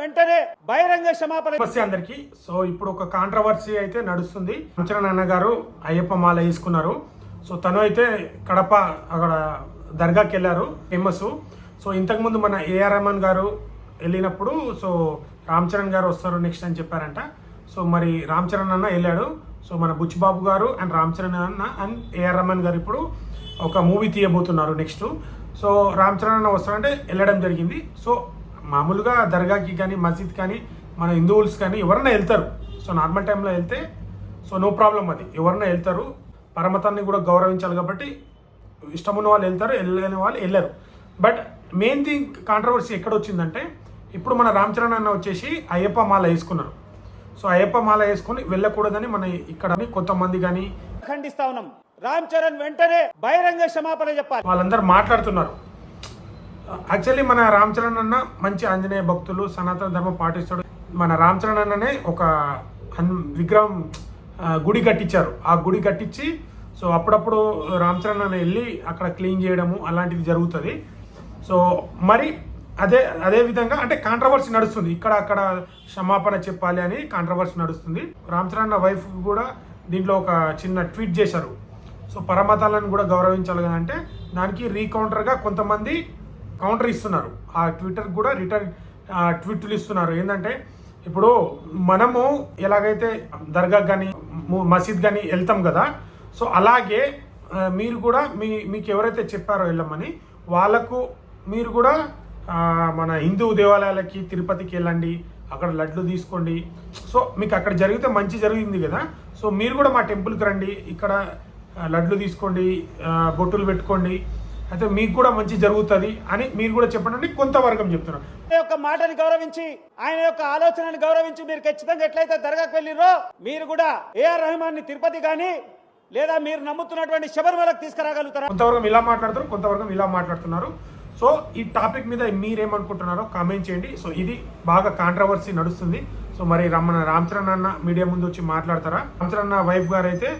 వెంటనే బహిరంగ క్షమాపణ. నమస్తే అందరికి. సో ఇప్పుడు ఒక కాంట్రవర్సీ అయితే నడుస్తుంది. రామచరణ్ అన్న గారు అయ్యప్ప మాల వేసుకున్నారు. సో తను అయితే కడప అక్కడ దర్గాకి వెళ్ళారు, ఫేమస్. సో ఇంతకుముందు మన ఏఆర్ రెహమాన్ గారు వెళ్ళినప్పుడు సో రామ్ చరణ్ గారు వస్తారు నెక్స్ట్ అని చెప్పారంట. సో మరి రామ్ చరణ్ అన్న వెళ్ళాడు. సో మన బుచ్చిబాబు గారు అండ్ రామ్ చరణ్ అన్న అండ్ ఏఆర్ రెహమాన్ గారు ఇప్పుడు ఒక మూవీ తీయబోతున్నారు నెక్స్ట్. సో రామ్ చరణ్ అన్న వస్తారంటే వెళ్ళడం జరిగింది. సో మామూలుగా దర్గాకి కానీ మసీద్ కానీ మన హిందువుల్స్ కానీ ఎవరైనా వెళ్తారు. సో నార్మల్ టైంలో వెళ్తే సో నో ప్రాబ్లం, అది ఎవరైనా వెళ్తారు. పరమతాన్ని కూడా గౌరవించాలి కాబట్టి ఇష్టమున్న వాళ్ళు వెళ్తారు, వెళ్ళని వాళ్ళు వెళ్ళరు. బట్ మెయిన్ థింగ్ కాంట్రవర్సీ ఎక్కడ వచ్చిందంటే ఇప్పుడు మన రామ్ చరణ్ అన్న వచ్చేసి అయ్యప్ప మాల వేసుకున్నారు. సో అయ్యప్ప మాల వేసుకొని వెళ్ళకూడదని మన ఇక్కడ కొంతమంది కానీ ఖండిస్తా ఉన్నాం. రామ్ చరణ్ వెంటనే బహిరంగ క్షమాపణ చెప్పాలి. వాళ్ళందరూ మాట్లాడుతున్నారు. యాక్చువల్లీ మన రామ్ చరణ్ అన్న మంచి ఆంజనేయ భక్తులు, సనాతన ధర్మం పాటిస్తాడు. మన రామ్ చరణ్ అన్ననే ఒక విగ్రహం గుడి కట్టించారు. ఆ గుడి కట్టించి సో అప్పుడప్పుడు రామ్ చరణ్ అన్న వెళ్ళి అక్కడ క్లీన్ చేయడము అలాంటిది జరుగుతుంది. సో మరి అదే విధంగా అంటే కాంట్రవర్సీ నడుస్తుంది. ఇక్కడ అక్కడ క్షమాపణ చెప్పాలి అని కాంట్రవర్సీ నడుస్తుంది. రామ్ చరణ్ అన్న వైఫ్ కూడా దీంట్లో ఒక చిన్న ట్వీట్ చేశారు. సో పరమతాలను కూడా గౌరవించాలి కదా అంటే దానికి రీకౌంటర్గా కొంతమంది కౌంటర్ ఇస్తున్నారు. ఆ ట్విట్టర్ కూడా రిటర్న్ ట్వీట్లు ఇస్తున్నారు. ఏంటంటే ఇప్పుడు మనము ఎలాగైతే దర్గాకి కానీ మసీద్ కానీ వెళ్తాం కదా, సో అలాగే మీరు కూడా మీకు ఎవరైతే చెప్పారో వెళ్ళమని వాళ్ళకు మీరు కూడా మన హిందూ దేవాలయాలకి తిరుపతికి వెళ్ళండి, అక్కడ లడ్లు తీసుకోండి. సో మీకు అక్కడ జరిగితే మంచి జరిగింది కదా, సో మీరు కూడా మా టెంపుల్కి రండి, ఇక్కడ లడ్లు తీసుకోండి, బొట్టులు పెట్టుకోండి, అయితే మీకు కూడా మంచి జరుగుతుంది అని మీరు కూడా చెప్పండి కొంతవరకు చెప్తున్నారు. ఆయన యొక్క మాటని గౌరవించి, ఆయన యొక్క ఆలోచనని గౌరవించి మీరు ఖచ్చితంగా ఎట్లయితే దర్గాకు వెళ్ళిరో మీరు కూడా ఏఆర్ రెహమాన్ ని తిరుపతి కానీ లేదా మీరు నమ్ముతున్నటువంటి శబరిమలకు తీసుకురాగలుగుతారా? కొంతవరకు ఇలా మాట్లాడుతారు, కొంతవరకు ఇలా మాట్లాడుతున్నారు. సో ఈ టాపిక్ మీద మీరేమనుకుంటున్నారో కామెంట్ చేయండి. సో ఇది బాగా కాంట్రవర్సీ నడుస్తుంది. సో మరి మన రామ్ చరణ్ అన్న మీడియా ముందు వచ్చి మాట్లాడతారా? రామ్ చరణ్ అన్న వైఫ్ గారు అయితే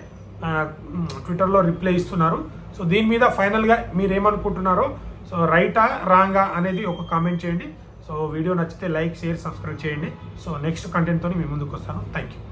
ట్విట్టర్లో రిప్లై ఇస్తున్నారు. సో దీని మీద ఫైనల్గా మీరు ఏమనుకుంటున్నారో, సో రైటా రాంగా అనేది ఒక కామెంట్ చేయండి. సో వీడియో నచ్చితే లైక్, షేర్, సబ్స్క్రైబ్ చేయండి. సో నెక్స్ట్ కంటెంట్తో మీ ముందుకు వస్తాను. Thank you.